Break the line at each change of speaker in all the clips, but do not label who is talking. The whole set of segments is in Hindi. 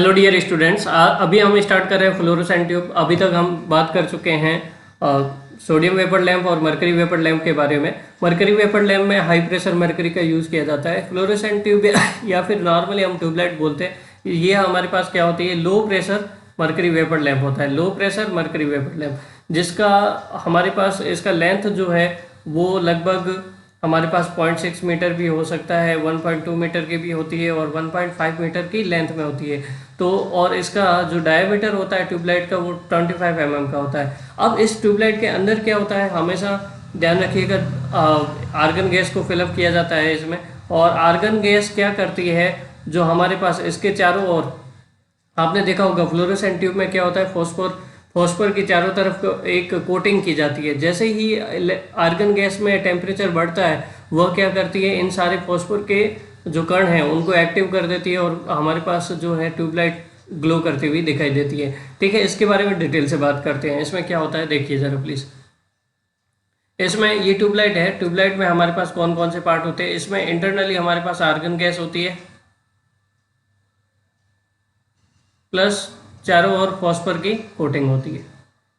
हेलो डियर स्टूडेंट्स, अभी हम स्टार्ट कर रहे हैं फ्लोरोसेंट ट्यूब। अभी तक हम बात कर चुके हैं सोडियम वेपर लैंप और मरकरी वेपर लैंप के बारे में। मरकरी वेपर लैंप में हाई प्रेशर मरकरी का यूज़ किया जाता है। फ्लोरोसेंट ट्यूब या फिर नॉर्मली हम ट्यूबलाइट बोलते हैं, ये हमारे पास क्या होती है, low pressure mercury vapour lamp होता है। Low pressure mercury vapour lamp जिसका हमारे पास इसका लेंथ जो है वो लगभग हमारे पास 0.6 मीटर भी हो सकता है, 1.2 मीटर की भी होती है और 1.5 मीटर की लेंथ में होती है। तो और इसका जो डायमीटर होता है ट्यूबलाइट का वो 25 mm का होता है। अब इस ट्यूबलाइट के अंदर क्या होता है, हमेशा ध्यान रखिएगा, आर्गन गैस को फिलअप किया जाता है इसमें। और आर्गन गैस क्या करती है, जो हमारे पास इसके चारों ओर, आपने देखा होगा फ्लोरोसेंट ट्यूब में क्या होता है, फॉस्फोर की चारों तरफ एक कोटिंग की जाती है। जैसे ही आर्गन गैस में टेम्परेचर बढ़ता है, वह क्या करती है, इन सारे फॉस्फोर के जो कण हैं उनको एक्टिव कर देती है और हमारे पास जो है ट्यूबलाइट ग्लो करती हुई दिखाई देती है। ठीक है, इसके बारे में डिटेल से बात करते हैं। इसमें क्या होता है देखिए ज़रा प्लीज़। इसमें ये ट्यूबलाइट है। ट्यूबलाइट में हमारे पास कौन कौन से पार्ट होते हैं, इसमें इंटरनली हमारे पास आर्गन गैस होती है, प्लस चारों ओर फॉस्फर की कोटिंग होती है।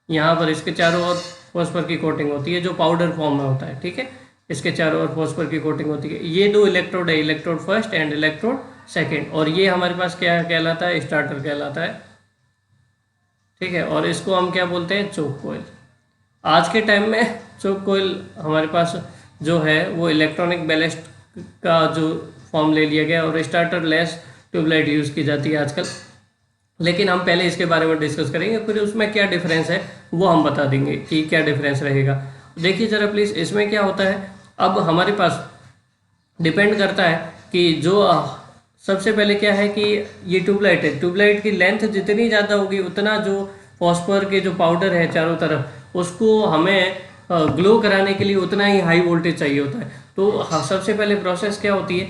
यहाँ पर इसके चारों ओर फॉस्फर की कोटिंग होती है जो पाउडर फॉर्म में होता है। ठीक है, इसके चारों ओर फॉस्फर की कोटिंग होती है। ये दो इलेक्ट्रोड है, electrode first and electrode second, और ये हमारे पास क्या कहलाता है, स्टार्टर कहलाता है। ठीक है, और इसको हम क्या बोलते हैं, चोक कोयल। आज के टाइम में चोक कोयल हमारे पास जो है वो इलेक्ट्रॉनिक बैलेस्ट का जो फॉर्म ले लिया गया और स्टार्टर लेस ट्यूबलाइट यूज़ की जाती है आजकल। लेकिन हम पहले इसके बारे में डिस्कस करेंगे, फिर उसमें क्या डिफरेंस है वो हम बता देंगे कि क्या डिफरेंस रहेगा। देखिए ज़रा प्लीज़, इसमें क्या होता है, अब हमारे पास डिपेंड करता है कि जो सबसे पहले क्या है कि ये ट्यूबलाइट है, ट्यूबलाइट की लेंथ जितनी ज़्यादा होगी उतना जो फॉस्फोर के जो पाउडर है चारों तरफ, उसको हमें ग्लो कराने के लिए उतना ही हाई वोल्टेज चाहिए होता है। तो सबसे पहले प्रोसेस क्या होती है,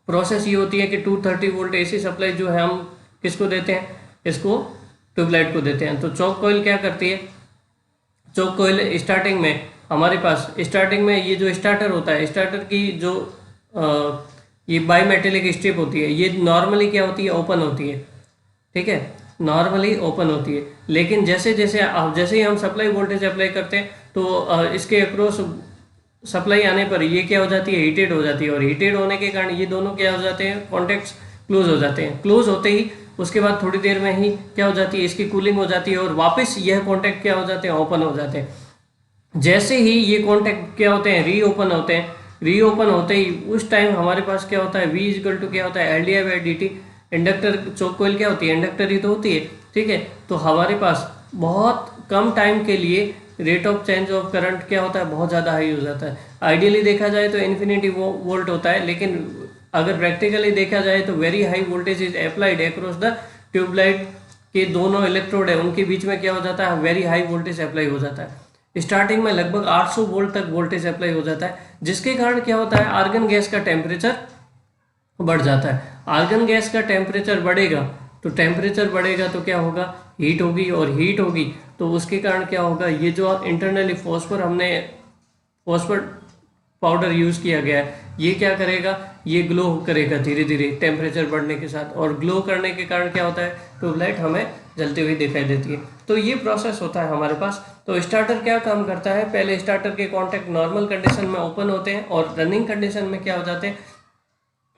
प्रोसेस ये होती है कि 230 वोल्ट AC सप्लाई जो है हम किसको देते हैं, इसको ट्यूबलाइट को देते हैं। तो चौक कॉइल क्या करती है, चौक कॉइल स्टार्टिंग में हमारे पास, स्टार्टिंग में ये जो स्टार्टर होता है, स्टार्टर की जो ये बाई मेटेलिक स्ट्रिप होती है, ये नॉर्मली क्या होती है, ओपन होती है। ठीक है, नॉर्मली ओपन होती है। लेकिन जैसे जैसे जैसे ही हम सप्लाई वोल्टेज अप्लाई करते हैं तो इसके अक्रॉस सप्लाई आने पर ये क्या हो जाती है, हीटेड हो जाती है। और हीटेड होने के कारण ये दोनों क्या हो जाते हैं, कॉन्टेक्ट्स क्लोज हो जाते हैं। क्लोज होते ही उसके बाद थोड़ी देर में ही क्या हो जाती है, इसकी कूलिंग हो जाती है और वापस यह कॉन्टैक्ट क्या हो जाते हैं, ओपन हो जाते हैं। जैसे ही ये कॉन्टैक्ट क्या होते हैं, रीओपन होते हैं। रीओपन होते ही उस टाइम हमारे पास क्या होता है, V इक्वल टू क्या होता है, LDI/dt। इंडक्टर चौक कॉइल क्या होती है, इंडक्टर ही तो होती है। ठीक है, तो हमारे पास बहुत कम टाइम के लिए rate of change of current क्या होता है, बहुत ज़्यादा हाई हो जाता है। आइडियली देखा जाए तो इन्फिनिटी वोल्ट होता है, लेकिन अगर प्रैक्टिकली देखा जाए तो very high voltage is applied across the tubelight के दोनों इलेक्ट्रोड है, उनके बीच में क्या हो जाता है, वेरी हाई वोल्टेज अप्लाई हो जाता है। स्टार्टिंग में लगभग 800 वोल्ट तक वोल्टेज अप्लाई हो जाता है, जिसके कारण क्या होता है, आर्गन गैस का टेम्परेचर बढ़ जाता है। आर्गन गैस का टेम्परेचर बढ़ेगा तो टेम्परेचर बढ़ेगा तो क्या होगा, हीट होगी, और हीट होगी तो उसके कारण क्या होगा, ये जो इंटरनली फॉस्फोर पाउडर यूज़ किया गया है, ये क्या करेगा, ये ग्लो करेगा धीरे धीरे टेम्परेचर बढ़ने के साथ। और ग्लो करने के कारण क्या होता है, ट्यूबलाइट हमें जलती हुई दिखाई देती है। तो ये प्रोसेस होता है हमारे पास। तो स्टार्टर क्या काम करता है, पहले स्टार्टर के कॉन्टैक्ट नॉर्मल कंडीशन में ओपन होते हैं और रनिंग कंडीशन में क्या हो जाते हैं,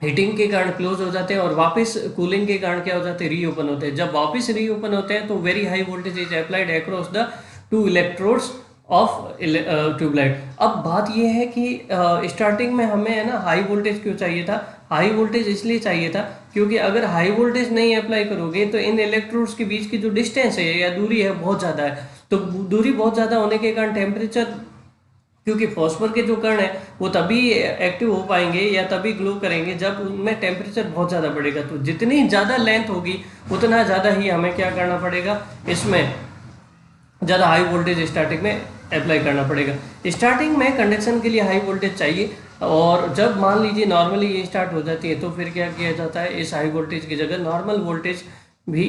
हीटिंग के कारण क्लोज हो जाते हैं, और वापस कूलिंग के कारण क्या हो जाते हैं, रीओपन होते हैं। जब वापस रीओपन होते हैं तो very high voltage is applied across the 2 electrodes of tubelight. अब बात यह है कि स्टार्टिंग में हमें है ना हाई वोल्टेज क्यों चाहिए था, हाई वोल्टेज इसलिए चाहिए था क्योंकि अगर हाई वोल्टेज नहीं अप्लाई करोगे तो इन इलेक्ट्रोड्स के बीच की जो डिस्टेंस है या दूरी है बहुत ज़्यादा है। तो दूरी बहुत ज़्यादा होने के कारण टेम्परेचर, क्योंकि फॉस्फोर के जो कण है वो तभी एक्टिव हो पाएंगे या तभी ग्लो करेंगे जब उनमें टेम्परेचर बहुत ज़्यादा बढ़ेगा। तो जितनी ज़्यादा लेंथ होगी उतना ज़्यादा ही हमें क्या करना पड़ेगा, इसमें ज़्यादा हाई वोल्टेज स्टार्टिंग में अप्लाई करना पड़ेगा। स्टार्टिंग में कंडक्शन के लिए हाई वोल्टेज चाहिए, और जब मान लीजिए नॉर्मली ये स्टार्ट हो जाती है तो फिर क्या किया जाता है, इस हाई वोल्टेज की जगह नॉर्मल वोल्टेज भी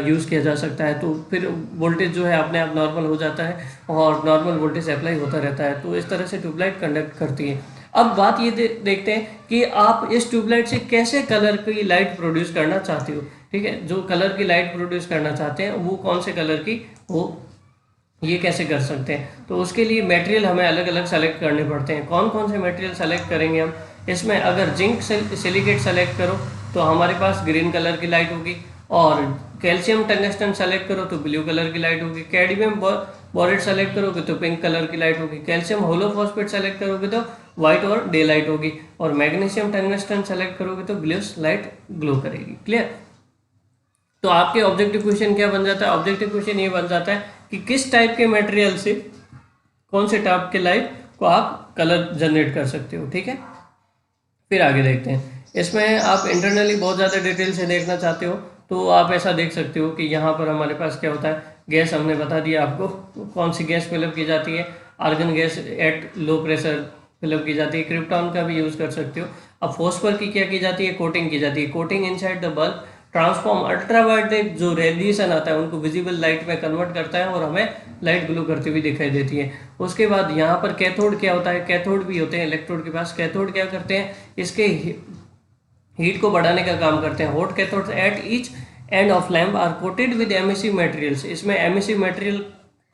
यूज़ किया जा सकता है। तो फिर वोल्टेज जो है अपने आप नॉर्मल हो जाता है और नॉर्मल वोल्टेज अप्लाई होता रहता है। तो इस तरह से ट्यूबलाइट कंडक्ट करती है। अब बात ये देखते हैं कि आप इस ट्यूबलाइट से कैसे कलर की लाइट प्रोड्यूस करना चाहते हो। ठीक है, जो कलर की लाइट प्रोड्यूस करना चाहते हैं वो कौन से कलर की, वो ये कैसे कर सकते हैं। तो उसके लिए मटेरियल हमें अलग अलग सेलेक्ट करने पड़ते हैं। कौन कौन से मटेरियल सेलेक्ट करेंगे हम, इसमें अगर जिंक सिलिकेट सेलेक्ट करो तो हमारे पास ग्रीन कलर की लाइट होगी, और कैल्शियम टंगस्टन सेलेक्ट करो तो ब्लू कलर की लाइट होगी, कैडमियम बोरेट सेलेक्ट करोगे तो पिंक कलर की लाइट होगी, कैल्शियम होलोफॉस्फेट सेलेक्ट करोगे तो व्हाइट और डे लाइट होगी, और मैग्नीशियम टंगस्टन सेलेक्ट करोगे तो ब्लू लाइट ग्लो करेगी। क्लियर। तो आपके ऑब्जेक्टिव क्वेश्चन क्या बन जाता है, ऑब्जेक्टिव क्वेश्चन ये बन जाता है कि किस टाइप के मटेरियल से कौन से टाइप के लाइट को आप कलर जनरेट कर सकते हो। ठीक है, फिर आगे देखते हैं। इसमें आप इंटरनली बहुत ज़्यादा डिटेल से देखना चाहते हो तो आप ऐसा देख सकते हो कि यहाँ पर हमारे पास क्या होता है, गैस हमने बता दिया आपको कौन सी गैस फिलअप की जाती है, argon gas at low pressure fill up की जाती है, क्रिप्टॉन का भी यूज़ कर सकते हो। अब फॉस्फर की क्या की जाती है, कोटिंग की जाती है, coating inside the bulb transform ultraviolet जो रेडिएशन आता है उनको विजिबल लाइट में कन्वर्ट करता है और हमें लाइट ग्लो करती हुई दिखाई देती है। उसके बाद यहाँ पर कैथोड क्या होता है, कैथोड भी होते हैं इलेक्ट्रोड के पास। कैथोड क्या करते हैं, इसके हीट को बढ़ाने का काम करते हैं। Hot cathodes at each end of lamp are coated with emissive materials, इसमें एमिसिव मटेरियल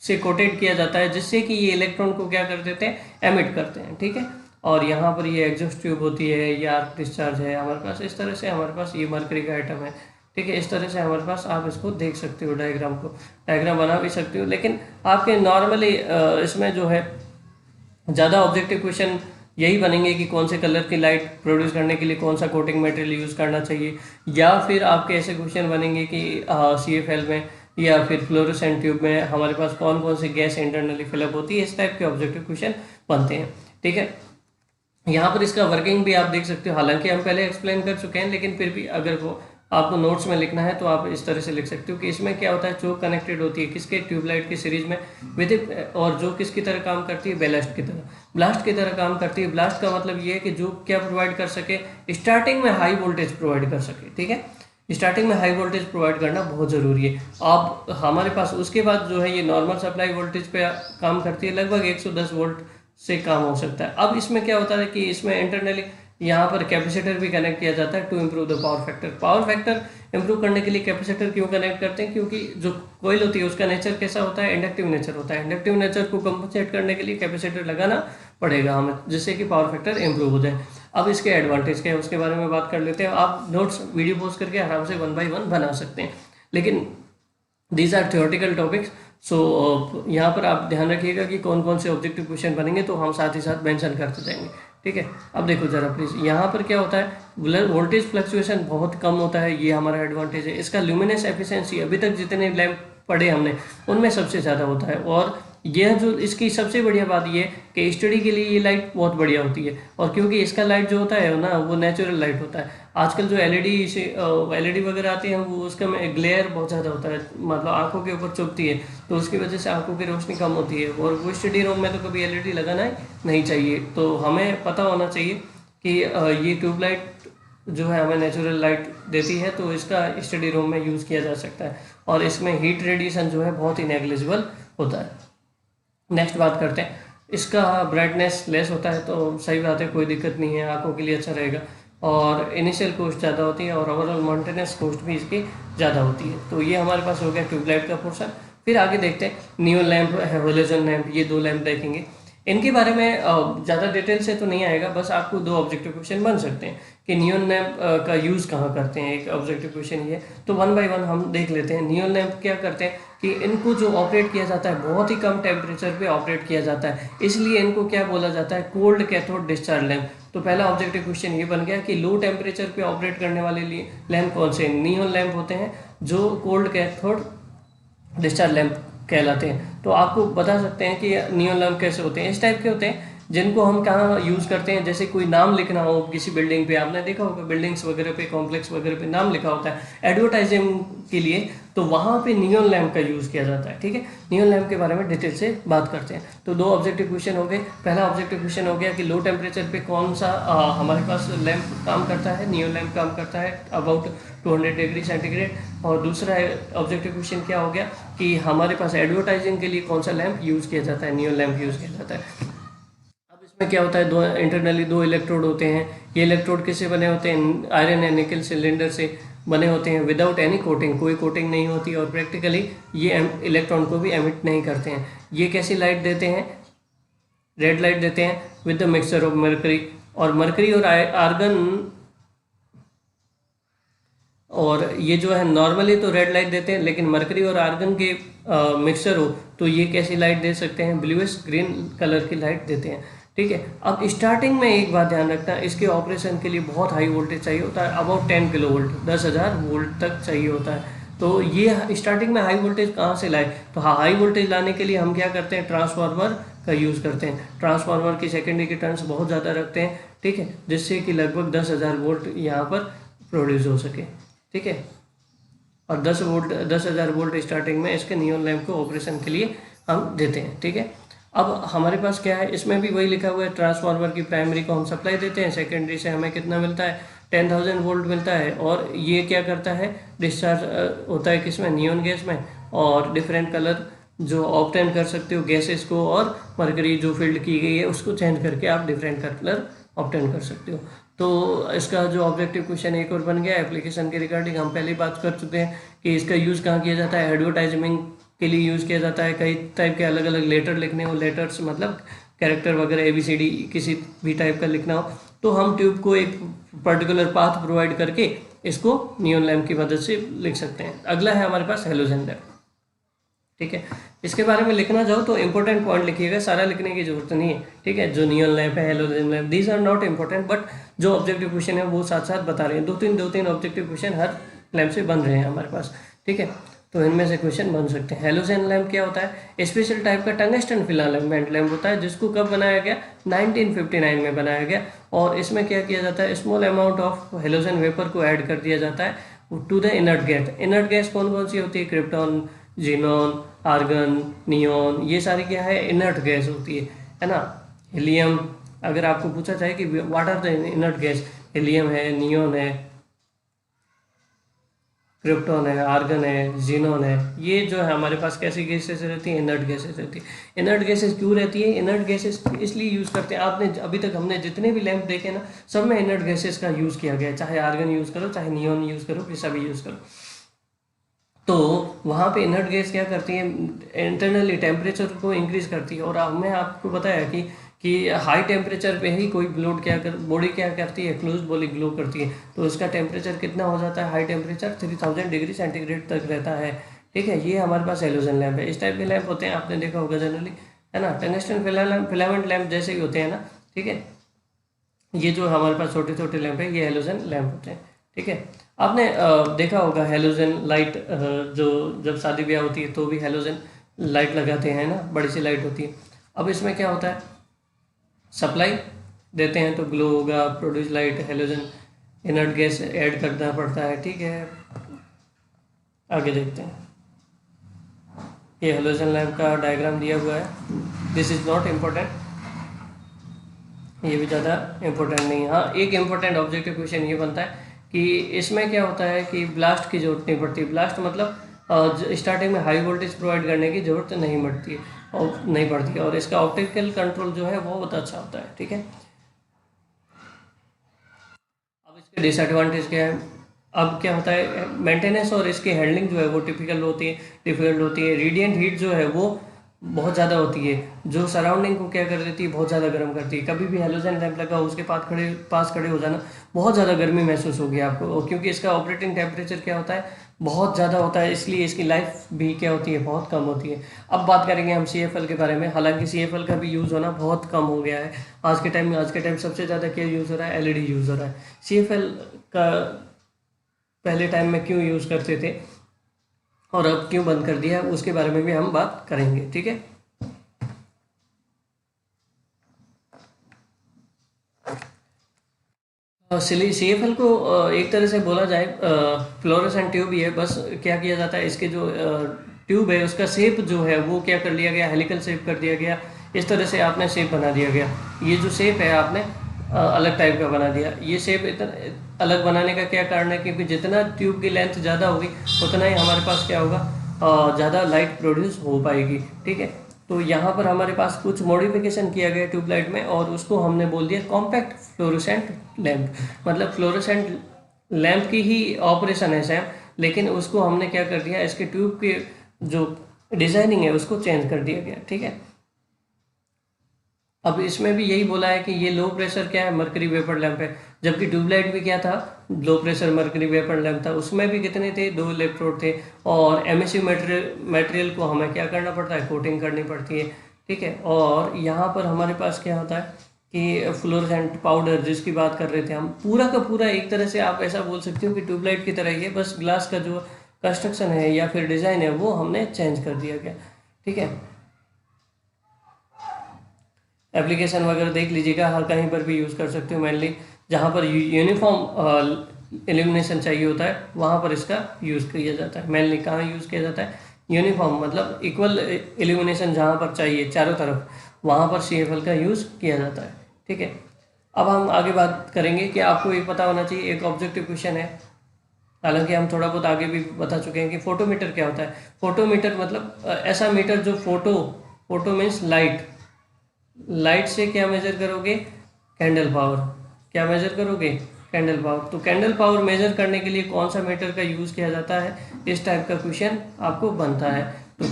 से कोटेड किया जाता है जिससे कि ये इलेक्ट्रॉन को क्या कर देते हैं, एमिट करते हैं। ठीक है, और यहाँ पर ये एग्जॉस्ट ट्यूब होती है, ये आर्क डिस्चार्ज है हमारे पास, इस तरह से हमारे पास ये मरकरी का आइटम है। ठीक है, इस तरह से हमारे पास आप इसको देख सकते हो, डायग्राम को डायग्राम बना भी सकते हो। लेकिन आपके नॉर्मली इसमें जो है ज़्यादा ऑब्जेक्टिव क्वेश्चन यही बनेंगे कि कौन से कलर की लाइट प्रोड्यूस करने के लिए कौन सा कोटिंग मटेरियल यूज़ करना चाहिए, या फिर आपके ऐसे क्वेश्चन बनेंगे कि CFL में या फिर फ्लोरोसेंट ट्यूब में हमारे पास कौन कौन सी गैस इंटरनली फिलअप होती है। इस टाइप के ऑब्जेक्टिव क्वेश्चन बनते हैं। ठीक है, यहाँ पर इसका वर्किंग भी आप देख सकते हो, हालांकि हम पहले एक्सप्लेन कर चुके हैं, लेकिन फिर भी अगर वो आपको नोट्स में लिखना है तो आप इस तरह से लिख सकते हो कि इसमें क्या होता है, चोक कनेक्टेड होती है किसके, ट्यूबलाइट की सीरीज में विद, और जो किसकी तरह काम करती है, बैलास्ट की तरह, ब्लास्ट की तरह काम करती है। ब्लास्ट का मतलब ये है कि जो क्या प्रोवाइड कर सके, स्टार्टिंग में हाई वोल्टेज प्रोवाइड कर सके। ठीक है, स्टार्टिंग में हाई वोल्टेज प्रोवाइड करना बहुत ज़रूरी है। अब हमारे पास उसके बाद जो है ये नॉर्मल सप्लाई वोल्टेज पे काम करती है, लगभग 110 वोल्ट से काम हो सकता है। अब इसमें क्या होता है कि इसमें इंटरनली यहाँ पर कैपेसिटर भी कनेक्ट किया जाता है to improve the power factor. Power factor improve करने के लिए कैपेसिटर क्यों कनेक्ट करते हैं, क्योंकि जो कोयल होती है उसका नेचर कैसा होता है, इंडक्टिव नेचर होता है। इंडक्टिव नेचर को कंपनसेट करने के लिए कैपेसिटर लगाना पड़ेगा हमें, जिससे कि पावर फैक्टर इंप्रूव हो जाए। अब इसके एडवांटेज क्या है उसके बारे में बात कर लेते हैं। आप नोट्स वीडियो पोस्ट करके आराम से 1 by 1 बना सकते हैं, लेकिन दीज आर थियोरटिकल टॉपिक्स। सो यहाँ पर आप ध्यान रखिएगा कि कौन कौन से ऑब्जेक्टिव क्वेश्चन बनेंगे, तो हम साथ ही साथ मेंशन करते जाएंगे। ठीक है, अब देखो जरा प्लीज़, यहाँ पर क्या होता है, वोल्टेज फ्लक्चुएशन बहुत कम होता है, ये हमारा एडवांटेज है। इसका ल्यूमिनेस एफिशिएंसी अभी तक जितने लैंप पढ़े हमने उनमें सबसे ज़्यादा होता है, और यह जो इसकी सबसे बढ़िया बात ये है कि स्टडी के लिए ये लाइट बहुत बढ़िया होती है। और क्योंकि इसका लाइट जो होता है ना वो नेचुरल लाइट होता है। आजकल जो एलईडी वगैरह आते हैं वो उसका में ग्लेयर बहुत ज़्यादा होता है, मतलब आंखों के ऊपर चुभती है, तो उसकी वजह से आंखों की रोशनी कम होती है, और वो स्टडी रूम में तो कभी एलईडी लगाना ही नहीं चाहिए। तो हमें पता होना चाहिए कि ये ट्यूबलाइट जो है हमें नेचुरल लाइट देती है, तो इसका स्टडी रूम में यूज़ किया जा सकता है, और इसमें हीट रेडिएशन जो है बहुत ही नेग्लिजिबल होता है। नेक्स्ट बात करते हैं, इसका ब्राइटनेस लेस होता है, तो सही बात है, कोई दिक्कत नहीं है, आंखों के लिए अच्छा रहेगा, और इनिशियल कॉस्ट ज़्यादा होती है, और ओवरऑल मेंटेनेंस कॉस्ट भी इसकी ज़्यादा होती है। तो ये हमारे पास हो गया ट्यूबलाइट का पोर्शन। फिर आगे देखते हैं नियॉन लैंप, हैलोजन लैंप, ये 2 लैंप देखेंगे। इनके बारे में ज़्यादा डिटेल से तो नहीं आएगा, बस आपको 2 ऑब्जेक्टिव क्वेश्चन बन सकते हैं कि नियॉन लैंप का यूज़ कहाँ करते हैं, एक ऑब्जेक्टिव क्वेश्चन ये। तो 1 by 1 हम देख लेते हैं। नियॉन लैंप क्या करते हैं कि इनको जो ऑपरेट किया जाता है बहुत ही कम टेम्परेचर पे ऑपरेट किया जाता है, इसलिए इनको क्या बोला जाता है, कोल्ड कैथोड डिस्चार्ज लैंप। तो पहला ऑब्जेक्टिव क्वेश्चन ये बन गया कि लो टेम्परेचर पे ऑपरेट करने वाले लैंप कौन से, नियॉन लैंप होते हैं जो कोल्ड कैथोड डिस्चार्ज लैंप कहलाते हैं। तो आपको बता सकते हैं कि नियॉन लैंप कैसे होते हैं, इस टाइप के होते हैं जिनको हम कहाँ यूज़ करते हैं, जैसे कोई नाम लिखना हो किसी बिल्डिंग पे, आपने देखा होगा बिल्डिंग्स वगैरह पे, कॉम्प्लेक्स वगैरह पे नाम लिखा होता है एडवर्टाइजिंग के लिए, तो वहाँ पे नियॉन लैंप का यूज़ किया जाता है। ठीक है, नियॉन लैंप के बारे में डिटेल से बात करते हैं। तो 2 ऑब्जेक्टिव क्वेश्चन हो गए। पहला ऑब्जेक्टिव क्वेश्चन हो गया कि लो टेम्परेचर पे कौन सा हमारे पास लैंप काम करता है, नियॉन लैंप काम करता है अबाउट 200 डिग्री सेंटीग्रेड। और दूसरा ऑब्जेक्टिव क्वेश्चन क्या हो गया कि हमारे पास एडवर्टाइजिंग के लिए कौन सा लैंप यूज़ किया जाता है, नियॉन लैंप यूज़ किया जाता है। इसमें क्या होता है, इंटरनली 2 इलेक्ट्रोड होते हैं। ये इलेक्ट्रोड किससे बने होते हैं, आयरन या निकल सिलेंडर से बने होते हैं विदाउट एनी कोटिंग, कोई कोटिंग नहीं होती, और प्रैक्टिकली ये इलेक्ट्रॉन को भी एमिट नहीं करते हैं। ये कैसी लाइट देते हैं? रेड लाइट देते हैं with the mixture of mercury, और मरकरी और आर्गन, और ये जो है नॉर्मली तो रेड लाइट देते हैं, लेकिन मरकरी और आर्गन के मिक्सचर हो तो ये कैसी लाइट दे सकते हैं? ब्लूइश ग्रीन कलर की लाइट देते हैं। ठीक है, अब स्टार्टिंग में एक बात ध्यान रखना, इसके ऑपरेशन के लिए बहुत हाई वोल्टेज चाहिए होता है, अबाउट 10 किलो वोल्ट, 10,000 वोल्ट तक चाहिए होता है। तो ये स्टार्टिंग में हाई वोल्टेज कहाँ से लाए? तो हाई वोल्टेज लाने के लिए हम क्या करते हैं? ट्रांसफार्मर का यूज़ करते हैं। ट्रांसफार्मर की सेकेंडरी की टर्न्स बहुत ज़्यादा रखते हैं, ठीक है, जिससे कि लगभग 10,000 वोल्ट यहाँ पर प्रोड्यूस हो सके। ठीक है, और 10,000 वोल्ट स्टार्टिंग में इसके नियॉन लैंप को ऑपरेशन के लिए हम देते हैं। ठीक है, अब हमारे पास क्या है, इसमें भी वही लिखा हुआ है, ट्रांसफार्मर की प्राइमरी को हम सप्लाई देते हैं, सेकेंडरी से हमें कितना मिलता है? 10,000 वोल्ट मिलता है, और ये क्या करता है? डिस्चार्ज होता है किसमें? नियॉन गैस में, और डिफरेंट कलर जो ऑब्टेन कर सकते हो गैसेस को, और मरकरी जो फील्ड की गई है उसको चेंज करके आप डिफरेंट कलर ऑब्टेन कर सकते हो। तो इसका जो ऑब्जेक्टिव क्वेश्चन एक और बन गया एप्लीकेशन के रिगार्डिंग। हम पहले बात कर चुके हैं कि इसका यूज़ कहाँ किया जाता है? एडवर्टाइजमेंट के लिए यूज़ किया जाता है। कई टाइप के अलग अलग लेटर लिखने हो, लेटर्स मतलब कैरेक्टर वगैरह ABCD किसी भी टाइप का लिखना हो, तो हम ट्यूब को एक पर्टिकुलर पाथ प्रोवाइड करके इसको नियॉन लैम्प की मदद से लिख सकते हैं। अगला है हमारे पास हेलोजन लैम्प। ठीक है, इसके बारे में लिखना चाहो तो इंपॉर्टेंट पॉइंट लिखिएगा, सारा लिखने की जरूरत नहीं है। ठीक है, जो नियॉन लैम्प है, halogen lamp, these are not important, but जो ऑब्जेक्टिव क्वेश्चन है वो साथ साथ बता रहे हैं। दो तीन ऑब्जेक्टिव क्वेश्चन हर लैम्प से बन रहे हैं हमारे पास। ठीक है, तो इनमें से क्वेश्चन बन सकते हैं। हेलोजन लैम्प क्या होता है? स्पेशल टाइप का टंगस्टन फिलामेंट लैम्प होता है, जिसको कब बनाया गया? 1959 में बनाया गया। और इसमें क्या किया जाता है? Small amount of halogen vapour को ऐड कर दिया जाता है to the inert gas. Inert gas कौन कौन सी होती है? क्रिप्टॉन, जीनॉन, आर्गन, नियॉन, ये सारी क्या है? इनर्ट गैस होती है ना। हीलियम, अगर आपको पूछा जाए कि what are the inert gas, helium है, नियॉन है, क्रिप्टॉन है, आर्गन है, जीनॉन है, ये जो है हमारे पास कैसी गैसेस रहती है? इनर्ट गैसेस रहती है। इनर्ट गैसेस क्यों रहती है? इनर्ट गैसेस इसलिए यूज़ करते हैं, आपने अभी तक हमने जितने भी लैंप देखे ना, सब में इनर्ट गैसेस का यूज़ किया गया है, चाहे आर्गन यूज़ करो, चाहे नियॉन यूज़ करो, कैसा भी यूज़ करो। तो वहाँ पे इनर्ट गैस क्या करती है? इंटरनली टेम्परेचर को इंक्रीज करती है। और मैं आपको बताया कि हाई टेम्परेचर पे ही कोई बॉडी क्या करती है? क्लोज बॉडी ग्लो करती है। तो इसका टेम्परेचर कितना हो जाता है? हाई टेम्परेचर 3000 डिग्री सेंटीग्रेड तक रहता है। ठीक है, ये हमारे पास हेलोजन लैम्प है। इस टाइप के लैम्प होते हैं, आपने देखा होगा जनरली, है ना, टंगस्टन फिलामेंट लैम्प जैसे ही होते हैं ना। ठीक है, ये जो हमारे पास छोटे छोटे लैंप है ये हेलोजन लैंप होते हैं। ठीक है, आपने देखा होगा हेलोजन लाइट, जो जब शादी ब्याह होती है तो भी हेलोजन लाइट लगाते हैं ना, बड़ी सी लाइट होती है। अब इसमें क्या होता है? सप्लाई देते हैं तो ग्लो होगा, produce light, halogen inert gas add करना पड़ता है। ठीक है, आगे देखते हैं। ये हेलोजन लैंप का डायग्राम दिया हुआ है। दिस इज नॉट इम्पोर्टेंट, ये भी ज़्यादा इम्पोर्टेंट नहीं है। हाँ, एक इम्पोर्टेंट ऑब्जेक्टिव क्वेश्चन ये बनता है कि इसमें क्या होता है कि ब्लास्ट की जरूरत नहीं पड़ती। ब्लास्ट मतलब स्टार्टिंग में हाई वोल्टेज प्रोवाइड करने की जरूरत नहीं पड़ती है, और इसका ऑप्टिकल कंट्रोल जो है वो बहुत अच्छा होता है। ठीक है, अब इसके डिसएडवांटेज क्या है? अब क्या होता है, मेंटेनेंस और इसकी हैंडलिंग जो है वो डिफिकल्ट होती है। रेडिएंट हीट जो है वो बहुत ज़्यादा होती है, जो सराउंडिंग को क्या कर देती है, बहुत ज़्यादा गर्म करती है। कभी भी हेलोजन लैंप लगा हो, उसके पास खड़े हो जाना, बहुत ज़्यादा गर्मी महसूस होगी आपको, और क्योंकि इसका ऑपरेटिंग टेम्परेचर क्या होता है, बहुत ज़्यादा होता है, इसलिए इसकी लाइफ भी क्या होती है, बहुत कम होती है। अब बात करेंगे हम CFL के बारे में। हालांकि CFL का भी यूज़ होना बहुत कम हो गया है आज के टाइम सबसे ज़्यादा क्या यूज़ हो रहा है? LED यूज़ हो रहा है। CFL का पहले टाइम में क्यों यूज़ करते थे और अब क्यों बंद कर दिया है, उसके बारे में भी हम बात करेंगे। ठीक है, CFL को एक तरह से बोला जाए फ्लोरेसेंट ट्यूब ही है। बस क्या किया जाता है, इसके जो ट्यूब है उसका शेप जो है वो क्या कर लिया गया, हेलिकल शेप कर दिया गया। इस तरह से आपने शेप बना दिया गया। ये जो शेप है आपने अलग टाइप का बना दिया। ये शेप इतना अलग बनाने का क्या कारण है? क्योंकि जितना ट्यूब की लेंथ ज़्यादा होगी उतना ही हमारे पास क्या होगा, ज़्यादा लाइट प्रोड्यूस हो पाएगी। ठीक है, तो यहाँ पर हमारे पास कुछ मॉडिफिकेशन किया गया ट्यूबलाइट में, और उसको हमने बोल दिया कॉम्पैक्ट फ्लोरोसेंट लैम्प। मतलब फ्लोरोसेंट लैंप की ही ऑपरेशन है सेम, लेकिन उसको हमने क्या कर दिया, इसके ट्यूब के जो डिजाइनिंग है उसको चेंज कर दिया गया, ठीक है। अब इसमें भी यही बोला है कि ये लो प्रेशर क्या है, मरकरी वेपर लैंप है, जबकि ट्यूबलाइट भी क्या था, low pressure mercury vapour lamp था। उसमें भी कितने थे, 2 इलेक्ट्रोड थे, और एमिसिव मटेरियल को हमें क्या करना पड़ता है, कोटिंग करनी पड़ती है, ठीक है। और यहाँ पर हमारे पास क्या होता है कि फ्लोरोसेंट पाउडर जिसकी बात कर रहे थे हम, पूरा का पूरा एक तरह से आप ऐसा बोल सकते हो कि ट्यूबलाइट की तरह ही है, बस ग्लास का जो कंस्ट्रक्शन है या फिर डिज़ाइन है वो हमने चेंज कर दिया गया, ठीक है। एप्लीकेशन वगैरह देख लीजिएगा, हर कहीं पर भी यूज़ कर सकते हो। मेनली जहाँ पर यूनिफॉर्म एल्यूमिनेशन चाहिए होता है वहाँ पर इसका यूज़ किया जाता है। मेनली कहाँ यूज़ किया जाता है, यूनिफॉर्म मतलब इक्वल एल्यूमिनेशन जहाँ पर चाहिए चारों तरफ, वहाँ पर CFL का यूज़ किया जाता है, ठीक है। अब हम आगे बात करेंगे कि आपको ये पता होना चाहिए, एक ऑब्जेक्टिव क्वेश्चन है, हालांकि हम थोड़ा बहुत आगे भी बता चुके हैं कि फोटोमीटर क्या होता है। फोटोमीटर मतलब ऐसा मीटर जो फोटो मीन्स लाइट से क्या मेजर करोगे, कैंडल पावर। क्या मेजर करोगे, कैंडल पावर। तो कैंडल पावर मेजर करने के लिए कौन सा मीटर का यूज़ किया जाता है, इस टाइप का क्वेश्चन आपको बनता है। तो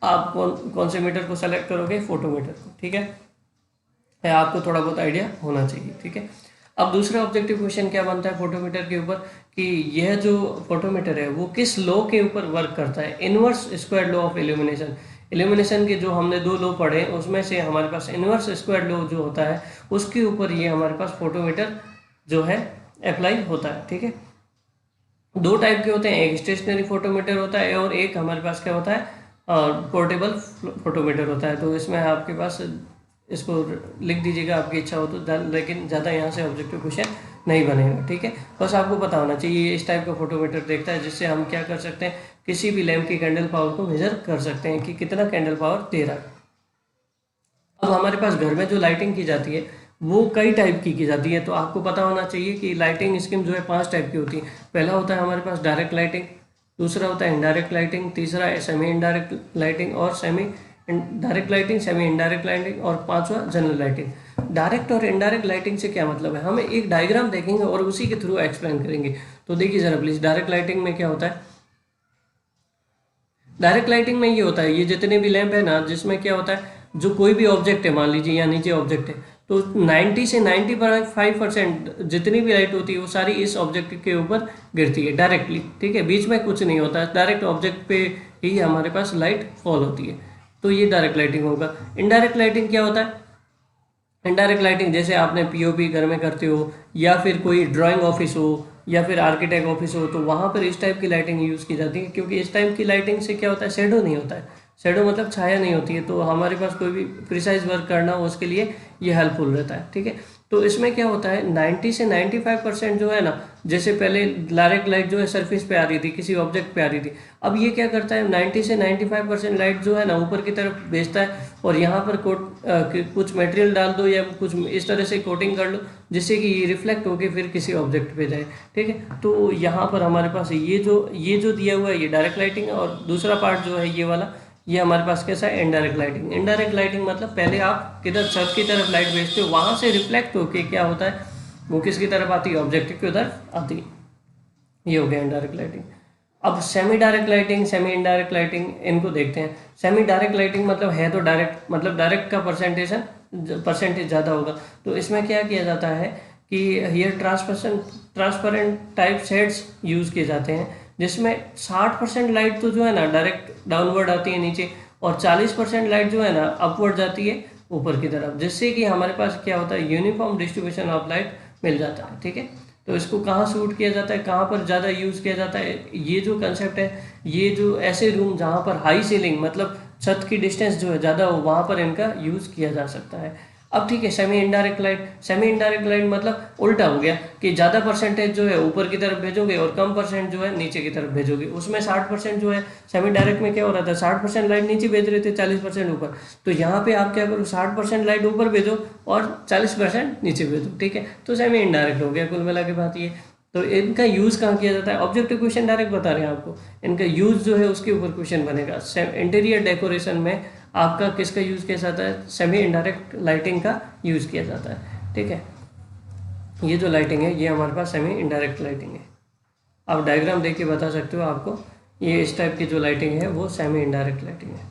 आप कौन से मीटर को सेलेक्ट करोगे, फोटोमीटर को, ठीक है। आपको थोड़ा बहुत आइडिया होना चाहिए, ठीक है। अब दूसरा ऑब्जेक्टिव क्वेश्चन क्या बनता है फोटोमीटर के ऊपर, कि यह जो फोटोमीटर है वो किस लॉ के ऊपर वर्क करता है, inverse square law of illumination. Illumination के जो हमने 2 लॉ पढ़े उसमें से हमारे पास इनवर्स स्क्वायर लॉ जो होता है उसके ऊपर ये हमारे पास फोटोमीटर जो है अप्लाई होता है, ठीक है। 2 टाइप के होते हैं, एक स्टेशनरी फोटोमीटर होता है और एक हमारे पास क्या होता है, पोर्टेबल फोटोमीटर होता है। तो इसमें आपके पास इसको लिख दीजिएगा आपकी इच्छा हो तो, लेकिन ज़्यादा यहाँ से ऑब्जेक्टिव क्वेश्चन नहीं बनेगा, ठीक है। बस आपको पता होना चाहिए ये इस टाइप का फोटोमीटर देखता है, जिससे हम क्या कर सकते हैं, किसी भी लैंप की कैंडल पावर को मेजर कर सकते हैं कि कितना कैंडल पावर दे रहा है। अब हमारे पास घर में जो लाइटिंग की जाती है वो कई टाइप की जाती है, तो आपको पता होना चाहिए कि लाइटिंग स्कीम जो है 5 टाइप की होती है। पहला होता है हमारे पास डायरेक्ट लाइटिंग, दूसरा होता है इनडायरेक्ट लाइटिंग, तीसरा है सेमी इनडायरेक्ट लाइटिंग और semi direct lighting, semi indirect lighting और पांचवा जनरल लाइटिंग। डायरेक्ट और इनडायरेक्ट लाइटिंग से क्या मतलब है, हम एक डायग्राम देखेंगे और उसी के थ्रू एक्सप्लेन करेंगे। तो देखिए जरा प्लीज, डायरेक्ट लाइटिंग में क्या होता है, डायरेक्ट लाइटिंग में ये होता है, ये जितने भी लैंप है ना, जिसमें क्या होता है, जो कोई भी ऑब्जेक्ट है, मान लीजिए यहाँ नीचे ऑब्जेक्ट है, तो 90 से 95% जितनी भी लाइट होती है वो सारी इस ऑब्जेक्ट के ऊपर गिरती है डायरेक्टली, ठीक है। बीच में कुछ नहीं होता है, डायरेक्ट ऑब्जेक्ट पे ही हमारे पास लाइट फॉल होती है, तो ये डायरेक्ट लाइटिंग होगा। इनडायरेक्ट लाइटिंग क्या होता है, इनडायरेक्ट लाइटिंग जैसे आपने पीओपी घर में करते हो, या फिर कोई ड्राइंग ऑफिस हो, या फिर आर्किटेक्ट ऑफिस हो, तो वहाँ पर इस टाइप की लाइटिंग यूज़ की जाती है, क्योंकि इस टाइप की लाइटिंग से क्या होता है, शेडो नहीं होता है, शेडो मतलब छाया नहीं होती है, तो हमारे पास कोई भी प्रिसाइज वर्क करना हो उसके लिए ये हेल्पफुल रहता है, ठीक है। तो इसमें क्या होता है, 90 से 95% जो है ना, जैसे पहले डायरेक्ट लाइट जो है सरफेस पे आ रही थी, किसी ऑब्जेक्ट पे आ रही थी, अब ये क्या करता है, 90 से 95% लाइट जो है ना ऊपर की तरफ भेजता है, और यहाँ पर कुछ मटेरियल डाल दो या कुछ इस तरह से कोटिंग कर लो जिससे कि ये रिफ्लेक्ट होकर फिर किसी ऑब्जेक्ट पे जाए, ठीक है। तो यहाँ पर हमारे पास ये जो दिया हुआ है ये डायरेक्ट लाइटिंग है, और दूसरा पार्ट जो है ये वाला, ये हमारे पास कैसा है, इनडायरेक्ट लाइटिंग। इनडायरेक्ट लाइटिंग मतलब पहले आप किधर छत की तरफ लाइट भेजते हो, वहाँ से रिफ्लेक्ट होके क्या होता है, वो किसकी तरफ आती है, ऑब्जेक्टिव की तरफ आती है, ये हो गया इनडायरेक्ट लाइटिंग। अब semi direct lighting, semi indirect lighting, इनको देखते हैं। सेमी डायरेक्ट लाइटिंग मतलब है तो डायरेक्ट, मतलब डायरेक्ट का परसेंटेज ज़्यादा होगा। तो इसमें क्या किया जाता है कि here transparent type shades use किए जाते हैं, जिसमें 60% लाइट तो जो है ना डायरेक्ट डाउनवर्ड आती है नीचे, और 40% लाइट जो है ना अपवर्ड जाती है ऊपर की तरफ, जिससे कि हमारे पास क्या होता है, यूनिफॉर्म डिस्ट्रीब्यूशन ऑफ लाइट मिल जाता है, ठीक है। तो इसको कहाँ शूट किया जाता है, कहाँ पर ज़्यादा यूज़ किया जाता है, ये जो कंसेप्ट है, ये जो ऐसे रूम जहाँ पर हाई सीलिंग मतलब छत की डिस्टेंस जो है ज़्यादा हो, वहाँ पर इनका यूज़ किया जा सकता है। अब ठीक है, सेमी इनडायरेक्ट लाइट मतलब उल्टा हो गया कि ज़्यादा परसेंटेज जो है ऊपर की तरफ भेजोगे और कम परसेंट जो है नीचे की तरफ भेजोगे। उसमें 60% जो है सेमी डायरेक्ट में क्या हो रहा था, 60% लाइट नीचे भेज रहे थे, 40% ऊपर। तो यहाँ पे आप क्या करो, 60% लाइट ऊपर भेजो और 40% नीचे भेजो, ठीक है। तो सेमी इनडायरेक्ट हो गया कुल मिला के बात ये। तो इनका यूज़ कहाँ किया जाता है, ऑब्जेक्टिव क्वेश्चन डायरेक्ट बता रहे हैं आपको, इनका यूज़ जो है उसके ऊपर क्वेश्चन बनेगा। इंटीरियर डेकोरेशन में आपका किसका यूज़ किया जाता है, सेमी इनडायरेक्ट लाइटिंग का यूज़ किया जाता है, ठीक है। ये जो लाइटिंग है ये हमारे पास सेमी इनडायरेक्ट लाइटिंग है। आप डायग्राम देख के बता सकते हो आपको, ये इस टाइप की जो लाइटिंग है वो सेमी इनडायरेक्ट लाइटिंग है।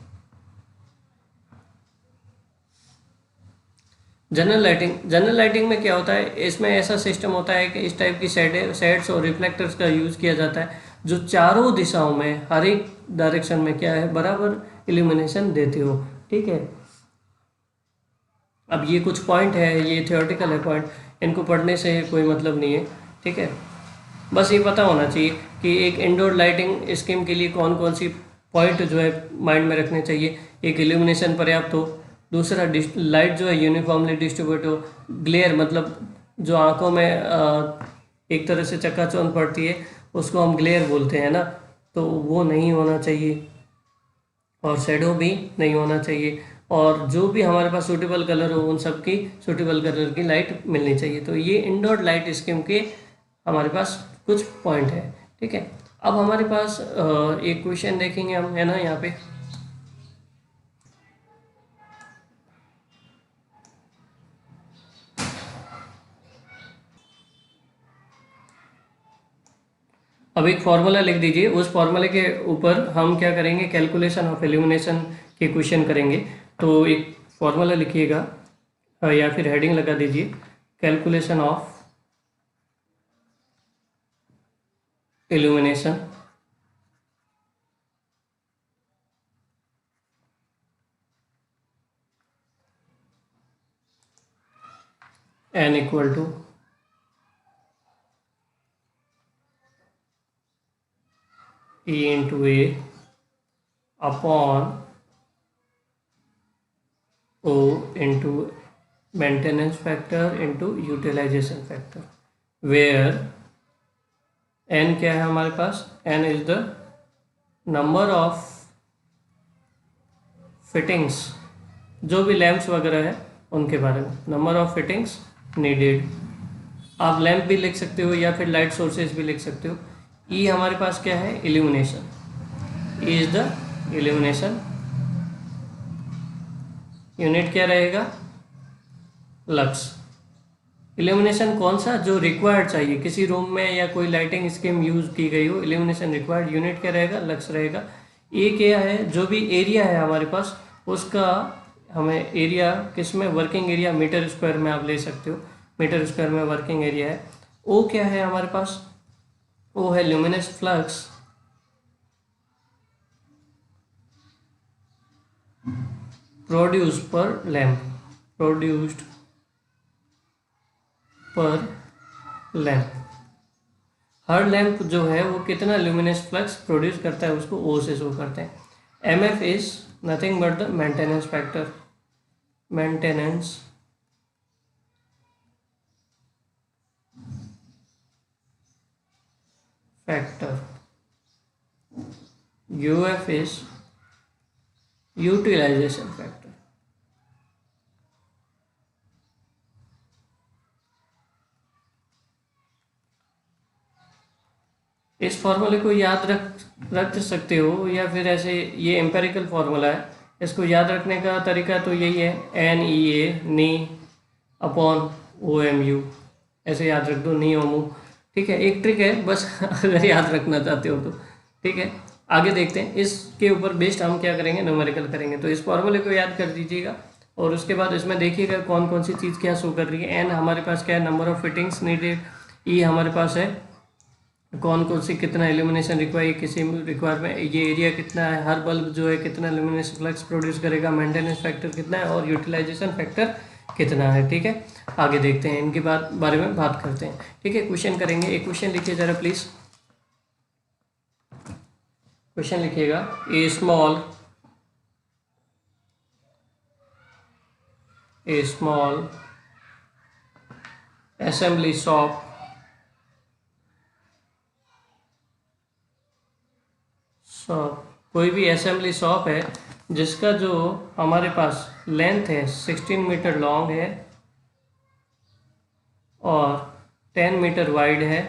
जनरल लाइटिंग में क्या होता है, इसमें ऐसा सिस्टम होता है कि इस टाइप की सेट्स और रिफ्लेक्टर्स का यूज़ किया जाता है जो चारों दिशाओं में हर एक डायरेक्शन में क्या है बराबर इल्यूमिनेशन देते हो। ठीक है, अब ये कुछ पॉइंट है, ये थियोरेटिकल है पॉइंट, इनको पढ़ने से कोई मतलब नहीं है। ठीक है, बस ये पता होना चाहिए कि एक इंडोर लाइटिंग स्कीम के लिए कौन कौन सी पॉइंट जो है माइंड में रखने चाहिए। एक इल्यूमिनेशन पर्याप्त हो, दूसरा लाइट जो है यूनिफॉर्मली डिस्ट्रीब्यूट हो, ग्लेयर मतलब जो आंखों में एक तरह से चकाचौंध पड़ती है उसको हम ग्लेयर बोलते हैं ना, तो वो नहीं होना चाहिए, और शेडो भी नहीं होना चाहिए, और जो भी हमारे पास सूटेबल कलर हो उन सब की सूटेबल कलर की लाइट मिलनी चाहिए। तो ये इंडोर लाइट स्कीम के हमारे पास कुछ पॉइंट है। ठीक है, अब हमारे पास एक क्वेश्चन देखेंगे हम, है ना, यहाँ पे अब एक फॉर्मूला लिख दीजिए, उस फॉर्मूले के ऊपर हम क्या करेंगे, कैलकुलेशन ऑफ इल्यूमिनेशन के क्वेश्चन करेंगे। तो एक फॉर्मूला लिखिएगा या फिर हेडिंग लगा दीजिए, calculation of illumination n equal to E into A upon O into maintenance factor into utilization factor, where n क्या है हमारे पास, n is the number of fittings, जो भी लैंप्स वगैरह है उनके बारे में, नंबर ऑफ फिटिंग्स नीडेड। आप लैंप भी लिख सकते हो या फिर लाइट सोर्सेज भी लिख सकते हो। ई हमारे पास क्या है, illumination, E is the illumination, unit क्या रहेगा, लक्स। इल्यूमिनेशन कौन सा, जो रिक्वायर्ड चाहिए किसी रूम में या कोई लाइटिंग स्कीम यूज की गई हो, इल्यूमिनेशन रिक्वायर्ड, यूनिट क्या रहेगा, लक्स रहेगा। ये क्या है, जो भी एरिया है हमारे पास उसका हमें एरिया किस में, वर्किंग एरिया मीटर स्क्वायर में आप ले सकते हो, मीटर स्क्वायर में वर्किंग एरिया है। ओ क्या है हमारे पास, ओ है ल्यूमिनस फ्लक्स प्रोड्यूस्ड पर लैंप, प्रोड्यूस्ड पर लैंप। हर लैंप जो है वो कितना ल्यूमिनस फ्लक्स प्रोड्यूस करता है उसको ओ से शो करते हैं। M F is nothing but the maintenance factor, maintenance factor. U F is utilisation factor. इस फॉर्मूले को याद रख सकते हो, या फिर ऐसे, ये एम्पेरिकल फार्मूला है, इसको याद रखने का तरीका तो यही है, N E A knee upon O M U, ऐसे याद रख दो, नी ओमू। ठीक है, एक ट्रिक है बस अगर याद रखना चाहते हो तो। ठीक है, आगे देखते हैं, इसके ऊपर बेस्ड हम क्या करेंगे, न्यूमेरिकल करेंगे। तो इस फॉर्मूले को याद कर दीजिएगा, और उसके बाद इसमें देखिएगा कौन कौन सी चीज़ क्या शो कर रही है। एन हमारे पास क्या है, नंबर ऑफ फिटिंग्स नीडेड। ई हमारे पास है कौन कौन सी कितना इल्यूमिनेशन रिक्वायर, किसी रिक्वायरमेंट, ये एरिया कितना है, हर बल्ब जो है कितना इल्यूमिनेशन फ्लक्स प्रोड्यूस करेगा, मेंटेनेंस फैक्टर कितना है, और यूटिलाइजेशन फैक्टर कितना है। ठीक है, आगे देखते हैं, इनके बारे में बात करते हैं। ठीक है, क्वेश्चन करेंगे। एक क्वेश्चन लिखिए जरा प्लीज, क्वेश्चन लिखिएगा, ए स्मॉल असेंबली शॉप कोई भी असेंबली शॉप है जिसका जो हमारे पास लेंथ है 16 मीटर लॉन्ग है और 10 मीटर वाइड है,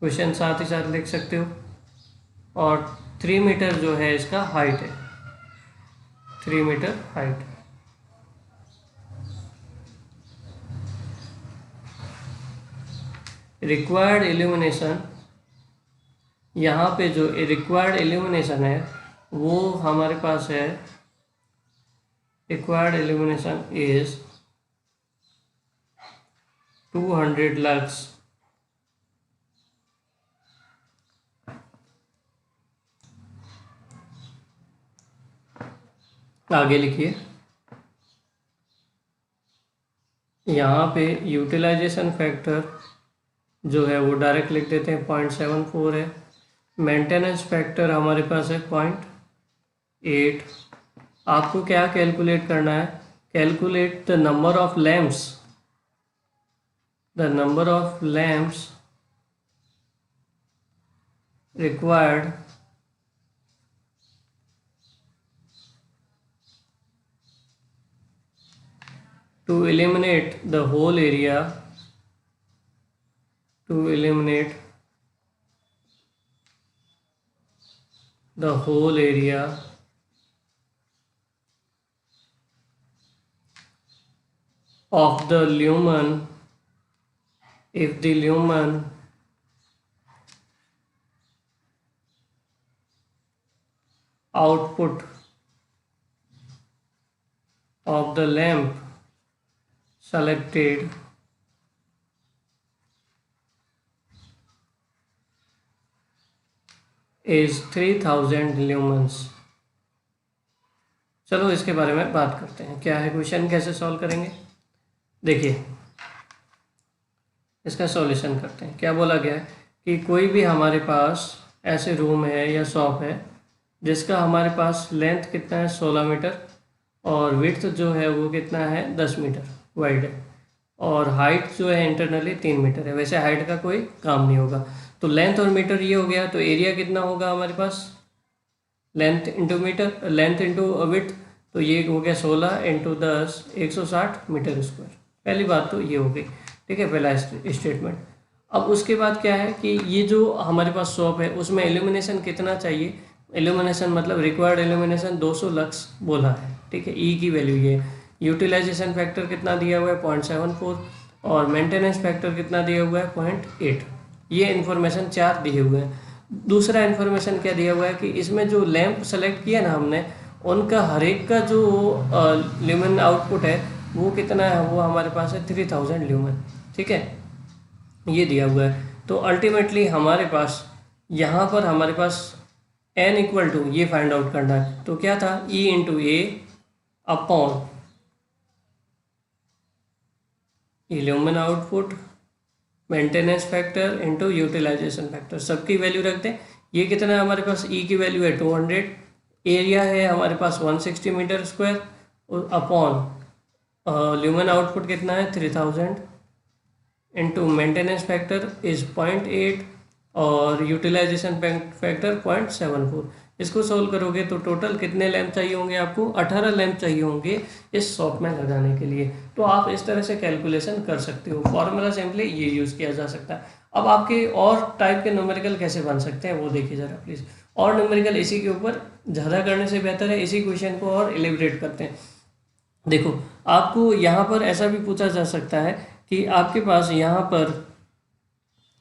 क्वेश्चन साथ ही साथ लिख सकते हो, और 3 मीटर जो है इसका हाइट है, 3 मीटर हाइट। रिक्वायर्ड इल्यूमिनेशन, यहाँ पे जो रिक्वायर्ड इल्यूमिनेशन है वो हमारे पास है, रिक्वायर्ड इल्यूमिनेशन इज 200 लक्स। आगे लिखिए, यहाँ पे यूटिलाइजेशन फैक्टर जो है वो डायरेक्ट लिख देते हैं 0.74 है। मेंटेनेंस फैक्टर हमारे पास है 0.8। आपको क्या कैलकुलेट करना है, calculate the number of lamps, the number of lamps required to eliminate the whole area, to eliminate the whole area of the lumen if the lumen output of the lamp selected is 3000 lumens। चलो इसके बारे में बात करते हैं, क्या है क्वेश्चन, कैसे सॉल्व करेंगे। देखिए इसका सॉल्यूशन करते हैं। क्या बोला गया है कि कोई भी हमारे पास ऐसे रूम है या शॉप है जिसका हमारे पास लेंथ कितना है 16 मीटर और विड्थ जो है वो कितना है 10 मीटर वाइड है, और हाइट जो है इंटरनली 3 मीटर है। वैसे हाइट का कोई काम नहीं होगा, तो लेंथ और मीटर ये हो गया, तो एरिया कितना होगा हमारे पास, length into metre, length into width, तो ये हो गया 16 इंटू 10 160 मीटर स्क्वायर। पहली बात तो ये हो गई, ठीक है, पहला स्टेटमेंट। अब उसके बाद क्या है कि ये जो हमारे पास शॉप है उसमें एल्यूमिनेशन कितना चाहिए, एल्यूमिनेशन मतलब रिक्वायर्ड एल्यूमिनेशन 200 लक्स बोला है, ठीक है। ई की वैल्यू ये, यूटिलाइजेशन फैक्टर कितना दिया हुआ है 0.74 और मेंटेनेंस फैक्टर कितना दिया हुआ है 0.8। ये इन्फॉर्मेशन 4 दिए हुए हैं। दूसरा इन्फॉर्मेशन क्या दिया हुआ है कि इसमें जो लैंप सेलेक्ट किया ना हमने, उनका हर एक का जो ल्यूमेन आउटपुट है वो कितना है, वो हमारे पास है 3000 ल्यूमेन, ठीक है, ये दिया हुआ है। तो अल्टीमेटली हमारे पास यहाँ पर हमारे पास n इक्वल टू ये फाइंड आउट करना है, तो क्या था E into a upon lumen output maintenance factor into utilisation factor, सबकी वैल्यू रखते हैं। ये कितना है हमारे पास, E की वैल्यू है 200, एरिया है हमारे पास 160 metre square upon lumen output कितना है 3000 इंटू मेंटेनेंस फैक्टर इज 0.8 और यूटिलाइजेशन फैक्टर 0.74। इसको सोल्व करोगे तो टोटल कितने लैंप चाहिए होंगे आपको, 18 लैंप चाहिए होंगे इस शॉप में लगाने के लिए। तो आप इस तरह से कैलकुलेशन कर सकते हो, फॉर्मूला सिंपली ये यूज़ किया जा सकता है। अब आपके और टाइप के न्यूमेरिकल कैसे बन सकते हैं वो देखिए ज़रा प्लीज़। और न्यूमेरिकल इसी के ऊपर ज़्यादा करने से बेहतर है इसी क्वेश्चन को और एलिब्रेट करते हैं। देखो आपको यहाँ पर ऐसा भी पूछा जा सकता है कि आपके पास यहाँ पर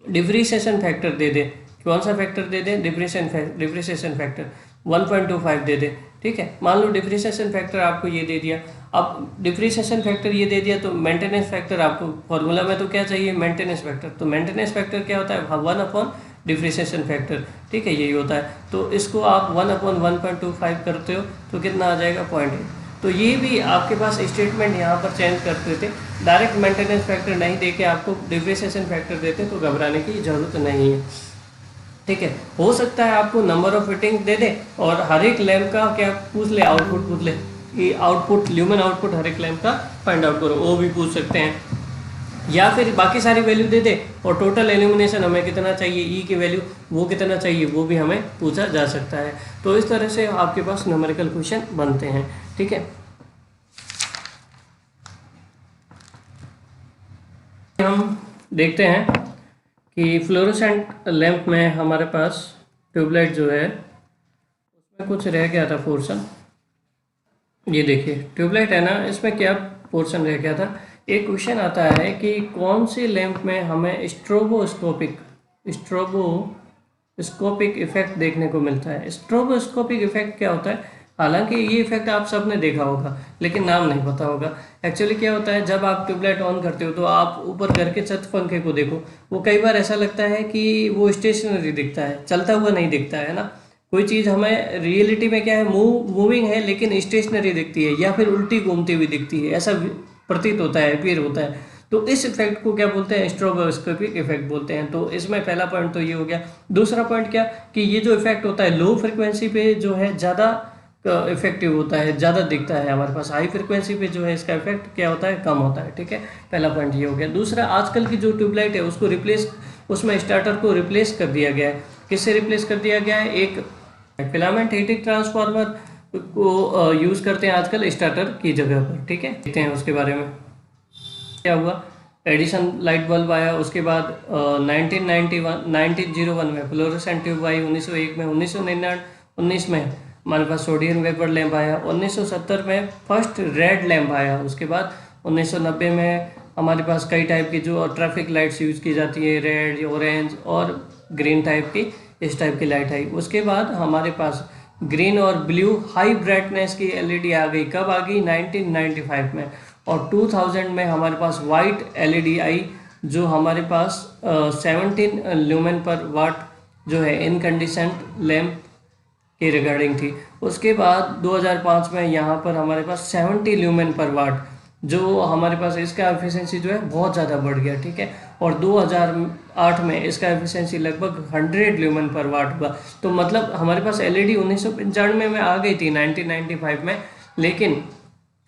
डिप्रिसिएशन फैक्टर दे दे, कौन सा फैक्टर दे दें, डिप्रिसिएशन फैक्टर 1.25 दे दे, ठीक है। मान लो डिप्रिसिएशन फैक्टर आपको ये दे दिया, अब डिप्रिसिएशन फैक्टर ये दे दिया तो मेंटेनेंस फैक्टर आपको फॉर्मूला में तो क्या चाहिए, मेंटेनेंस फैक्टर। तो मेंटेनेंस फैक्टर क्या होता है 1 डिप्रिसिएशन फैक्टर, ठीक है, यही होता है। तो इसको आप 1/1.25 करते हो तो कितना आ जाएगा 0.8। तो ये भी आपके पास स्टेटमेंट यहाँ पर चेंज करते थे, डायरेक्ट मेंटेनेंस फैक्टर नहीं देके आपको डिप्रिसिएशन फैक्टर देते तो घबराने की ज़रूरत नहीं है, ठीक है। हो सकता है आपको नंबर ऑफ फिटिंग दे दे और हर एक लैंप का क्या पूछ ले, आउटपुट पूछ ले कि आउटपुट ल्यूमेन आउटपुट हर एक लैंप का फाइंड आउट करो, वो भी पूछ सकते हैं। या फिर बाकी सारी वैल्यू दे दे और टोटल एल्यूमिनेशन हमें कितना चाहिए, ई की वैल्यू वो कितना चाहिए वो भी हमें पूछा जा सकता है। तो इस तरह से आपके पास न्यूमेरिकल क्वेश्चन बनते हैं, ठीक है। हम देखते हैं कि फ्लोरोसेंट लैंप में हमारे पास ट्यूबलाइट जो है उसमें कुछ रह गया था पोर्शन। ये देखिए ट्यूबलाइट है ना, इसमें क्या पोर्शन रह गया था, एक क्वेश्चन आता है कि कौन सी लैंप में हमें स्ट्रोबोस्कोपिक इफेक्ट देखने को मिलता है। स्ट्रोबोस्कोपिक इफेक्ट क्या होता है? हालांकि ये इफेक्ट आप सबने देखा होगा लेकिन नाम नहीं पता होगा। एक्चुअली क्या होता है, जब आप ट्यूबलाइट ऑन करते हो तो आप ऊपर घर के छत पंखे को देखो, वो कई बार ऐसा लगता है कि वो स्टेशनरी दिखता है, चलता हुआ नहीं दिखता है ना। कोई चीज़ हमें रियलिटी में क्या है, मूविंग है लेकिन स्टेशनरी दिखती है या फिर उल्टी घूमती हुई दिखती है, ऐसा प्रतीत होता है, अपीयर होता है। तो इस इफेक्ट को क्या बोलते हैं? स्ट्रोबोस्कोपिक इफेक्ट बोलते हैं। तो इसमें पहला पॉइंट तो ये हो गया। दूसरा पॉइंट क्या कि ये जो इफेक्ट होता है लो फ्रिक्वेंसी पे जो है ज़्यादा इफेक्टिव होता है, ज़्यादा दिखता है हमारे पास। हाई फ्रिक्वेंसी पे जो है इसका इफेक्ट क्या होता है, कम होता है। ठीक है, पहला पॉइंट ये हो गया। दूसरा, आजकल की जो ट्यूबलाइट है उसको उसमें स्टार्टर को रिप्लेस कर दिया गया है। किससे रिप्लेस कर दिया गया है? एक फिलामेंट हीटिंग ट्रांसफार्मर को यूज़ करते हैं आजकल स्टार्टर की जगह पर। ठीक है, देखते हैं उसके बारे में क्या हुआ। एडिशन लाइट बल्ब आया, उसके बाद 1901 में फ्लोरोसेंट ट्यूब आई, 1901 में, 1919 में हमारे पास सोडियम वेपर लैंप आया, 1970 में फर्स्ट रेड लैंप आया, उसके बाद 1990 में हमारे पास कई टाइप की जो ट्रैफिक लाइट्स यूज़ की जाती है, रेड, ऑरेंज और ग्रीन टाइप की, इस टाइप की लाइट आई। उसके बाद हमारे पास ग्रीन और ब्लू हाई ब्राइटनेस की एलईडी आ गई। कब आ गई? 1995 में। और 2000 में हमारे पास वाइट एलईडी आई जो हमारे पास 17 ल्यूमेन पर वाट जो है इनकंडीसेंट लैंप के रिगार्डिंग थी। उसके बाद 2005 में यहाँ पर हमारे पास 70 ल्यूमेन पर वाट, जो हमारे पास इसका एफिशिएंसी जो है बहुत ज़्यादा बढ़ गया। ठीक है, और 2008 में इसका एफिशिएंसी लगभग 100 ल्यूमेन पर वाट हुआ। तो मतलब हमारे पास एलईडी 1995 में आ गई थी 1995 में, लेकिन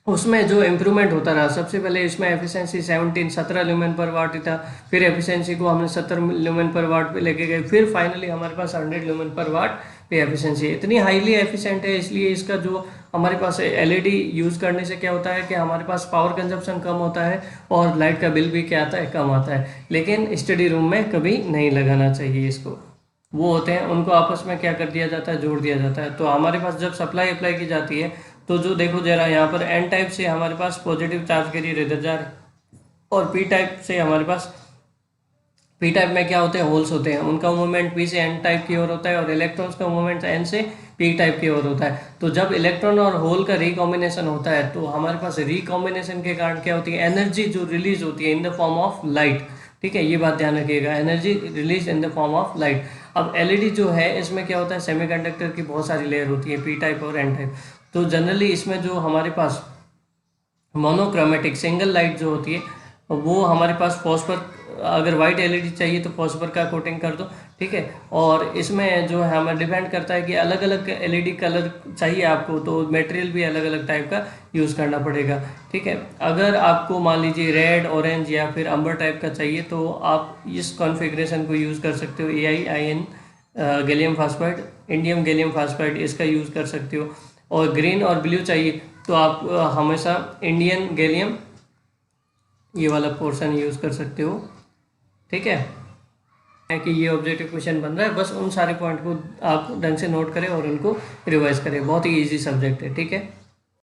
उसमें जो इम्प्रूवमेंट होता रहा, सबसे पहले इसमें एफिशिएंसी 17 ल्यूमेन पर वाट था, फिर एफिशिएंसी को हमने 70 ल्यूमेन पर वाट पे लेके गए, फिर फाइनली हमारे पास 100 ल्यूमेन पर वाट पे एफिशिएंसी। इतनी हाईली एफिशिएंट है, इसलिए इसका जो हमारे पास एलईडी यूज़ करने से क्या होता है कि हमारे पास पावर कंजप्शन कम होता है और लाइट का बिल भी क्या आता है, कम आता है। लेकिन स्टडी रूम में कभी नहीं लगाना चाहिए इसको। वो होते हैं उनको आपस में क्या कर दिया जाता है, जोड़ दिया जाता है। तो हमारे पास जब सप्लाई अप्लाई की जाती है तो जो देखो जरा यहाँ पर एन टाइप से हमारे पास पॉजिटिव चार्ज कैरियर इधर जा रहे हैं, और पी टाइप से हमारे पास, पी टाइप में क्या होते हैं, होल्स होते हैं, उनका मूवमेंट पी से एन टाइप की ओर होता है और इलेक्ट्रॉन्स का मूवमेंट एन से पी टाइप की ओर होता है। तो जब इलेक्ट्रॉन और होल का रिकॉम्बिनेशन होता है तो हमारे पास रिकॉम्बिनेशन के कारण क्या होती है, एनर्जी जो रिलीज होती है in the form of light. ठीक है, ये बात ध्यान रखिएगा, energy release in the form of light. अब एलईडी जो है इसमें क्या होता है, सेमीकंडक्टर की बहुत सारी लेयर होती है, पी टाइप और एन टाइप। तो जनरली इसमें जो हमारे पास मोनोक्रोमेटिक सिंगल लाइट जो होती है वो हमारे पास फॉस्फर, अगर वाइट एलईडी चाहिए तो फॉस्फर का कोटिंग कर दो। ठीक है, और इसमें जो है हमें डिपेंड करता है कि अलग अलग एलईडी कलर चाहिए आपको, तो मटेरियल भी अलग अलग टाइप का यूज़ करना पड़ेगा। ठीक है, अगर आपको मान लीजिए रेड, ऑरेंज या फिर अंबर टाइप का चाहिए तो आप इस कॉन्फ़िगरेशन को यूज़ कर सकते हो, AIIN gallium phosphide, indium gallium phosphide, इसका यूज़ कर सकते हो। और ग्रीन और ब्लू चाहिए तो आप हमेशा इंडियन गैलियम ये वाला पोर्शन यूज़ कर सकते हो। ठीक है कि ये ऑब्जेक्टिव क्वेश्चन बन रहा है, बस उन सारे पॉइंट को आप ढंग से नोट करें और उनको रिवाइज करें। बहुत ही इजी सब्जेक्ट है। ठीक है।